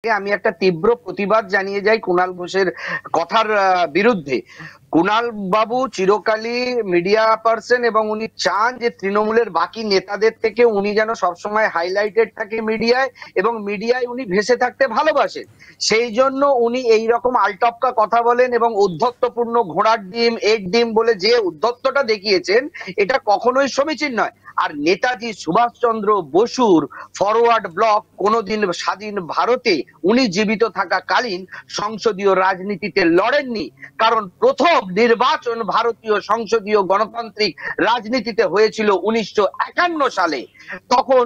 আমি একটা তীব্র প্রতিবাদ জানিয়ে যাই কুণাল ঘোষের কথার বিরুদ্ধে। কুণাল বাবু চিরকালই মিডিয়া পার্সন এবং উনি চান যে তৃণমূলের বাকি নেতাদের থেকে উনি যেন সবসময় হাইলাইটেড থাকে মিডিয়ায়, এবং মিডিয়ায় উনি ভেসে থাকতে ভালোবাসেন। সেই জন্য উনি এই রকম আলটপকা কথা বলেন এবং উদ্ধত্তপূর্ণ ঘোড়ার ডিম এর ডিম বলে যে উদ্ধত্তটা দেখিয়েছেন, এটা কখনোই সমীচীন নয়। আর নেতাজি সুভাষচন্দ্র বসুর ফরওয়ার্ড ব্লক কোনোদিন স্বাধীন ভারতে উনি জীবিত থাকাকালীন সংসদীয় রাজনীতিতে লড়েননি, কারণ প্রথম নির্বাচন ভারতীয় সংসদীয় গণতান্ত্রিক রাজনীতিতে হয়েছিল 1951 সালে। তখন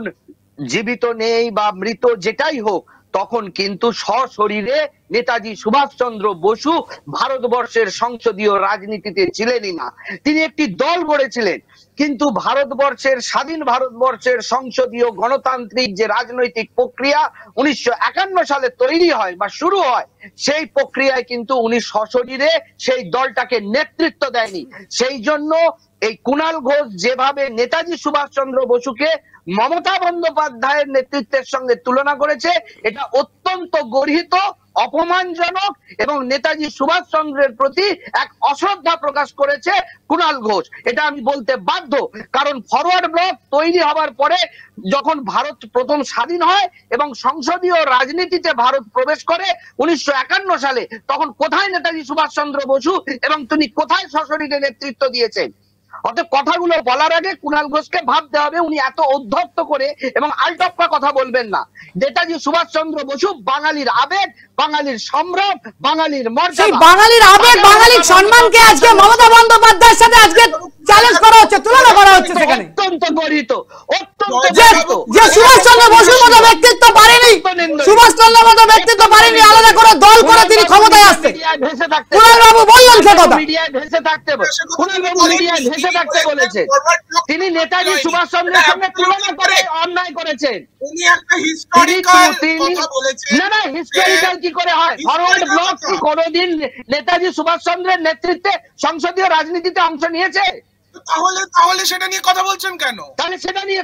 জীবিত নেই বা মৃত যেটাই হোক, তখন কিন্তু সশরীরে নেতাজি সুভাষচন্দ্র বসু ভারতবর্ষের সংসদীয় রাজনীতিতে ছিলেনই না, তিনি একটি দল গড়েছিলেন। কিন্তু ভারতবর্ষের স্বাধীন ভারতবর্ষের সংসদীয় গণতান্ত্রিক যে রাজনৈতিক প্রক্রিয়া 1951 সালে তৈরি হয় বা শুরু হয়, সেই প্রক্রিয়ায় কিন্তু উনি সশরীরে সেই দলটাকে নেতৃত্ব দেয়নি। সেই জন্য এই কুণাল ঘোষ যেভাবে নেতাজি সুভাষচন্দ্র বসুকে মমতা বন্দ্যোপাধ্যায়ের নেতৃত্বের সঙ্গে তুলনা করেছে, এটা অত্যন্ত গর্হিত, অপমানজনক এবং নেতাজি সুভাষচন্দ্রের প্রতি এক অশ্রদ্ধা প্রকাশ করেছে কুণাল ঘোষ। এটা আমি বলতে বাধ্য, কারণ ফরওয়ার্ড ব্লক তৈরি হবার পরে যখন ভারত প্রথম স্বাধীন হয় এবং সংসদীয় রাজনীতিতে ভারত প্রবেশ করে 1951 সালে, তখন কোথায় নেতাজি সুভাষচন্দ্র বসু এবং তিনি কোথায় সশরীরে নেতৃত্ব দিয়েছেন? অতএব কথাগুলো বলার আগে কুণাল ঘোষকে ভাবতে হবে, উনি এত উদ্ধত্ত করে এবং আলটপকা কথা বলবেন না। নেতাজি সুভাষচন্দ্র বসু বাঙালির আবেগ, বাঙালির সম্ভ্রম, বাঙালির মর্যাদা, বাঙালির আবেগ, বাঙালির সম্মানকে আজকে মমতা বন্দ্যোপাধ্যায়ের সাথে আজকে চ্যালেঞ্জ করা হচ্ছে, তুলনা করা হচ্ছে। সেখানে অত্যন্ত গর্হিত, যে সুভাষচন্দ্র বসুর মতো ব্যক্তিত্ব পারেনি, সুভাষচন্দ্রের মতো ব্যক্তিত্ব পারেনি আলাদা করে দল করে তিনি ক্ষমতায় আসতে। কুণাল বাবু বললেন সে কথা, মিডিয়ায় ভেসে থাকতে, কুণাল বাবু মিডিয়ায় ভেসে থাকতে বলেছেন, তিনি নেতাজি সুভাষচন্দ্রের সঙ্গে তুলনা করে অন্যায় করেছেন। না না, হিস্টোরিক্যাল কি করে হয়? ফরওয়ার্ড ব্লক কি কোনোদিন নেতাজি সুভাষচন্দ্রের নেতৃত্বে সংসদীয় রাজনীতিতে অংশ নিয়েছে? তাহলে সেটা নিয়ে কথা বলছেন কেন? তাহলে সেটা নিয়ে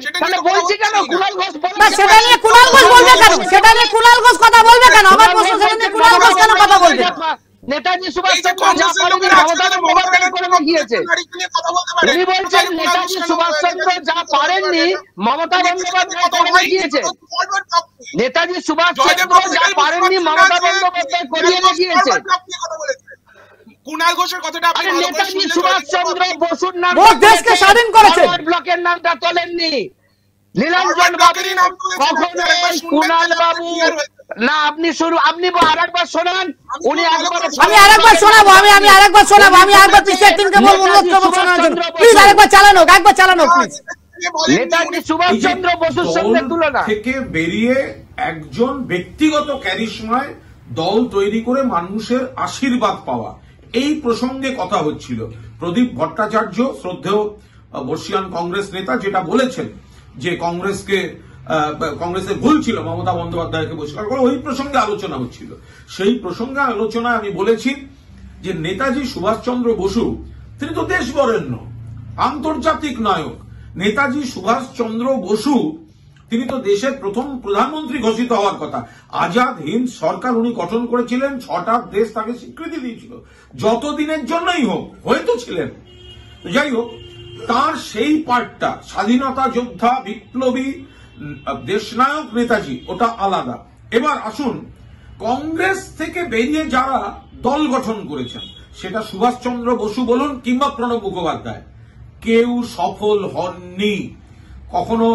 বলছি কেন? কুণাল ঘোষ না, সেটা নিয়ে কুণাল ঘোষ বলবে কেন? সেটা নিয়ে কুণাল ঘোষ কথা বলবে কেন? আমার প্রশ্ন, সেটা নিয়ে কুণাল ঘোষ কেন কথা বলবে? নেতাজি সুভাষচন্দ্র যা পারেনি মমতা বন্দ্যোপাধ্যায় করে দেখিয়েছে। উনি বলছেন নেতাজি সুভাষচন্দ্র যা পারেননি মমতা বন্দ্যোপাধ্যায় করে দেখিয়েছে। নেতাজি সুভাষচন্দ্র যা পারেননি মমতা বন্দ্যোপাধ্যায় করিয়ে দেখিয়েছে। কুণাল ঘোষের কথাটা আপনি নেতাজি সুভাষচন্দ্র বসুর নাম দেশকে স্বাধীন করেছে, ব্লকের নামটা তোলেননি নীলাঞ্জন বাবু কখনোই। কুণাল বাবু না, আপনি আরেকবার শোনান। উনি আমি আরেকবার শোনাবো, আমি আরেকবার শোনাবো, আমি আরেকবার পিছিয়ে তিনকে বলবো শোনার জন্য। প্লিজ আরেকবার চালানো, একবার চালানো প্লিজ। নেতাজি সুভাষচন্দ্র বসুর সঙ্গে তুলনা থেকে বেরিয়ে একজন ব্যক্তিগত ক্যারিশমায় দল তৈরি করে মানুষের আশীর্বাদ পাওয়া, এই প্রসঙ্গে কথা হচ্ছিল। প্রদীপ ভট্টাচার্য শ্রদ্ধেয় বর্ষিয়ান কংগ্রেস নেতা যেটা বলেছেন যে কংগ্রেসের ভুল ছিল মমতা বন্দ্যোপাধ্যায়কে বহিষ্কার করে, ওই প্রসঙ্গে আলোচনা হচ্ছিল। সেই প্রসঙ্গে আলোচনায় আমি বলেছি যে নেতাজি সুভাষচন্দ্র বসু তিনি তো দেশ বরেণ্য, আন্তর্জাতিক নায়ক। নেতাজি সুভাষচন্দ্র বসু তিনি তো দেশের প্রথম প্রধানমন্ত্রী ঘোষিত হওয়ার কথা। আজাদ হিন্দ সরকার উনি গঠন করেছিলেন, 6টা দেশ তাকে স্বীকৃতি দিয়েছিল, যতদিনের জন্যই হোক, হয়তো ছিলেন। যাই হোক, তার সেই পার্টটা স্বাধীনতা যোদ্ধা, বিপ্লবী, দেশনায়ক নেতাজি, ওটা আলাদা। এবার আসুন, কংগ্রেস থেকে বেরিয়ে যারা দল গঠন করেছেন, সেটা সুভাষচন্দ্র বসু বলুন কিংবা প্রণব মুখোপাধ্যায়, কেউ সফল হননি কখনো।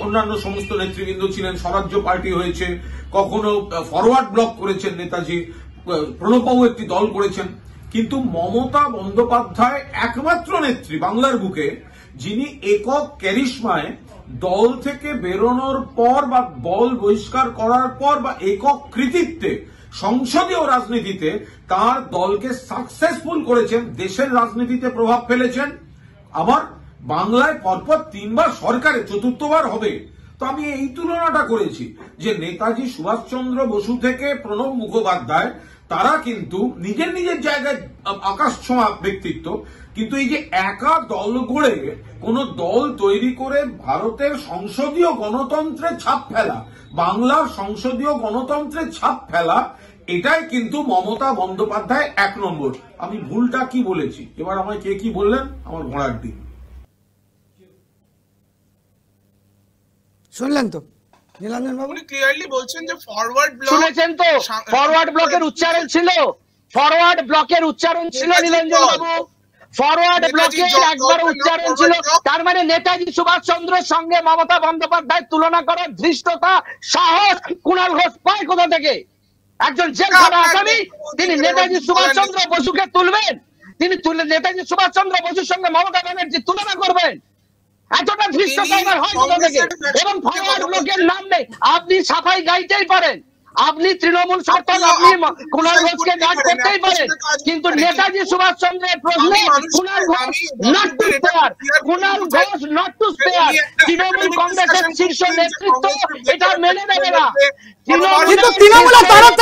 অন্যান্য সমস্ত নেতৃবৃন্দ ছিলেন, স্বরাজ্য পার্টি হয়েছে, কখনো ফরওয়ার্ড ব্লক করেছেন নেতাজি, প্রণববাবু একটি দল করেছেন। কিন্তু মমতা বন্দ্যোপাধ্যায় একমাত্র নেত্রী বাংলার বুকে যিনি একক ক্যারিশমায় দল থেকে বেরোনোর পর বা দল বহিষ্কার করার পর বা একক কৃতিত্বে সংসদীয় রাজনীতিতে তার দলকে সাকসেসফুল করেছেন, দেশের রাজনীতিতে প্রভাব ফেলেছেন। আবার বাংলায় পরপর 3বার সরকারে, 4র্থবার হবে। তো আমি এই তুলনাটা করেছি যে নেতাজি সুভাষচন্দ্র বসু থেকে প্রণব মুখোপাধ্যায় তারা কিন্তু নিজের নিজের জায়গায় আকাশ ছোঁয়া ব্যক্তিত্ব, কিন্তু এই যে একা দল গড়ে কোন দল তৈরি করে ভারতের সংসদীয় গণতন্ত্রে ছাপ ফেলা বাংলার সংসদীয় গণতন্ত্রের ছাপ ফেলা, এটাই কিন্তু মমতা বন্দ্যোপাধ্যায় 1 নম্বর। আমি ভুলটা কি বলেছি, এবার আমায় কে কি বললেন, আমার ঘোড়ার ডিম। শুনলেন তো নীলাঞ্জন বাবু, উনি ক্লিয়ারলি বলছেন যে ফরওয়ার্ড ব্লক, শুনেছেন তো ফরওয়ার্ড ব্লকের উচ্চারণ ছিল, ফরওয়ার্ড ব্লকের উচ্চারণ ছিল নীলাঞ্জন বাবু, ফরওয়ার্ড ব্লকের একবার উচ্চারণ ছিল। তার মানে নেতাজি সুভাষচন্দ্রের সঙ্গে মমতা বন্দ্যোপাধ্যায় তুলনা করার ধৃষ্টতা, সাহস কুণাল ঘোষ পায় কোথা থেকে? একজন জেলখানা আসামি, তিনি নেতাজি সুভাষচন্দ্র বসুকে তুলবেন? তিনি নেতাজি সুভাষচন্দ্র বসুর সঙ্গে মমতা ব্যানার্জি তুলনা করবেন? এতটা ধৃষ্টতা আমার হয় কোথা থেকে? এবং ফরওয়ার্ড ব্লকের নাম নেই, আপনি সাফাই গাইতেই পারেন, আপনি তৃণমূল সরকার, আপনি কুণাল ঘোষকে গার্ড করতেই পারেন, কিন্তু নেতাজি সুভাষচন্দ্রের প্রশ্নে Kunal Ghosh not to spare, Kunal Ghosh not to spare. Trinamool কংগ্রেসের শীর্ষ নেতৃত্ব এটা মেনে নেবে না। কিন্তু তৃণমূলের তরফ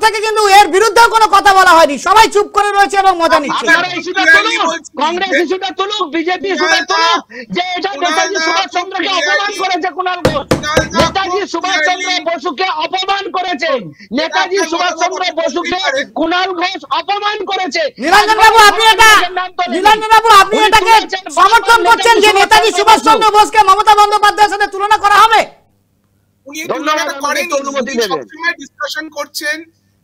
থেকে কিন্তু এর বিরুদ্ধে কোনো কথা বলা হয়নি, সবাই চুপ করে রয়েছে এবং মজা নিচ্ছে। আপনারা ইস্যুটা তুলুক, কংগ্রেস ইস্যুটা তুলুক, বিজেপি ইস্যুটা তুলুক, যে এটা নেতাজি সুভাষচন্দ্রকে অপমান করেছে কুণাল ঘোষ, নেতাজি সুভাষচন্দ্র বসুকে অপমান করেছে, নেতাজি সুভাষচন্দ্র বসুকে কুণাল ঘোষ অপমান করেছে। নীলাঞ্জন বাবু, আপনি এটাকে সমর্থন করছেন যে নেতাজি সুভাষচন্দ্র বোসকে মমতা বন্দ্যোপাধ্যায়ের সাথে তুলনা করা হবে? উনি তুলনাটা করেন, সবসময় ডিসকাশন করছেন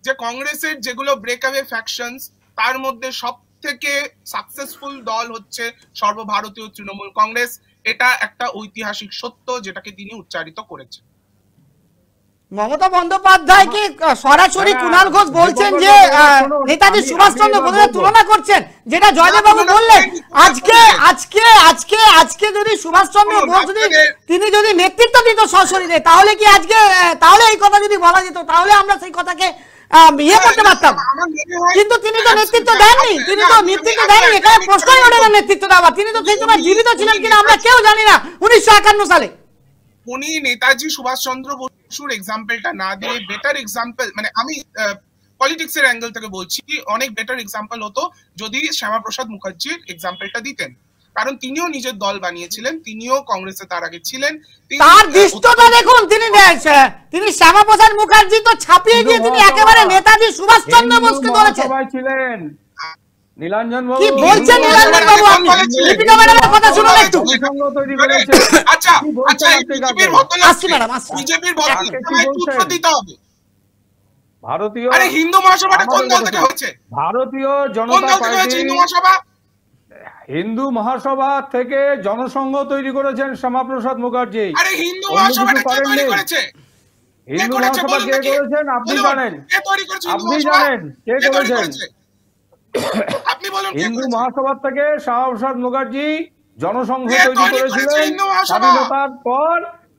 যে কংগ্রেসের যেগুলো ব্রেকঅ্যাওয়ে ফ্যাকশনস, তার মধ্যে সবথেকে সাকসেসফুল দল হচ্ছে সর্বভারতীয় তৃণমূল কংগ্রেস। এটা একটা ঐতিহাসিক সত্য যেটাকে তিনি উচ্চারিত করেছেন। মমতা বন্দ্যোপাধ্যায়কে সরাসরি কুণাল ঘোষ বলছেন যে নেতাজি সুভাষচন্দ্র বোসের তুলনা করছেন, যেটা জয়দেব বাবু বললেন। আজকে যদি সুভাষচন্দ্র বোস তিনি যদি নেতৃত্ব দিত সশরীরে, তাহলে কি তাহলে এই কথা যদি বলা যেত, তাহলে আমরা সেই কথাকে ইয়ে করতে পারতাম। কিন্তু তিনি তো নেতৃত্ব দেননি, এখানে প্রশ্নই ওঠে না নেতৃত্ব দেওয়া। তিনি তো সেই সময় জীবিত ছিলেন কিনা আমরা কেউ জানি না 1951 সালে। উনি নেতাজি সুভাষচন্দ্র বসুর এক্সাম্পলটা না দিয়ে বেটার এক্সাম্পল, মানে আমি পলিটিক্স এর অ্যাঙ্গেল থেকে বলছি, অনেক বেটার এক্সাম্পল হতো যদি শ্যামাপ্রসাদ মুখার্জির এক্সাম্পলটা দিতেন, কারণ তিনিও নিজের দল বানিয়েছিলেন, তিনিও কংগ্রেসে তার আগে ছিলেন। তার দৃষ্টতা দেখুন, তিনি শ্যামাপ্রসাদ মুখার্জি তো ছাপিয়ে গিয়ে তিনি একেবারে নেতাজি সুভাষচন্দ্র বোসকে ধরেছেন। নীলাঞ্জন বাবু কি বলছেন? নীলাঞ্জন বাবু, আপনি দীপিকা ম্যাডামের কথা শুনুন একটু। আচ্ছা বিজেপির দিতে হবে। ভারতীয় আরে হিন্দু মহাসভাটা কোন দল থেকে হচ্ছে? ভারতীয় জনতা পার্টি হিন্দু মহাসভা থেকে জনসংঘ তৈরি করেছেন শ্যামাপ্রসাদ মুখার্জি। আরে হিন্দু মহাসভাটা কে তৈরি করেছে? হিন্দু মহাসভা কে করেছেন আপনি জানেন? কে করেছেন? আপনি বলুন। হিন্দু মহাসভা থেকে শ্যামাপ্রসাদ মুখার্জি জনসংঘ তৈরি করেছিলেন।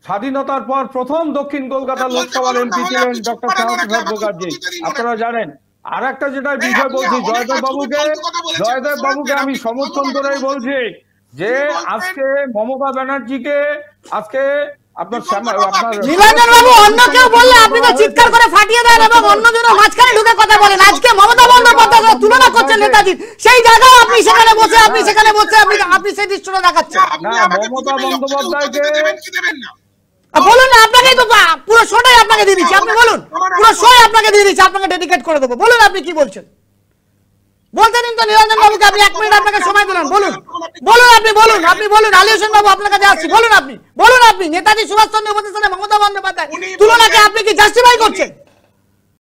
স্বাধীনতার পর প্রথম দক্ষিণ কলকাতা লোকসভার এমপি ছিলেন ডক্টর শ্যামাপ্রসাদ মুখার্জি, আপনারা জানেন। আর একটা যেটা বিষয় বলছি, জয়দেব বাবুকে আমি সমর্থন করেই বলছি যে আজকে মমতা ব্যানার্জিকে নীলাঞ্জন বাবু, অন্য কেউ বললে আপনি তো চিৎকার করে ফাটিয়ে দেন এবং অন্যজন মাঝখানে ঢুকে কথা বলেন। আজকে মমতা বন্দ্যোপাধ্যায় তুলনা করছেন নেতাজির, সেই জায়গায় আপনি সেখানে বসে আপনি সেই দৃশ্যটা দেখাচ্ছেন। মমতা বন্দ্যোপাধ্যায়কে বলুন না, আপনাকেই তো পুরো শোটাই আপনাকে দিয়ে দিচ্ছি, আপনি বলুন, পুরো শো আপনাকে দিয়ে দিচ্ছি, আপনাকে ডেডিকেট করে দেবো। বলুন আপনি কি বলছেন, বলতে দিন তো নীলাঞ্জন বাবুকে। আপনি 1 মিনিট আপনাকে সময় দিলাম, বলুন আপনি বলুন। আলী হোসেন বাবু আপনার কাছে আসছি, বলুন আপনি নেতাজি সুভাষচন্দ্র বোসের সাথে মমতা বন্দ্যোপাধ্যায় তুলনাকে আপনি কি জাস্টিফাই করছেন?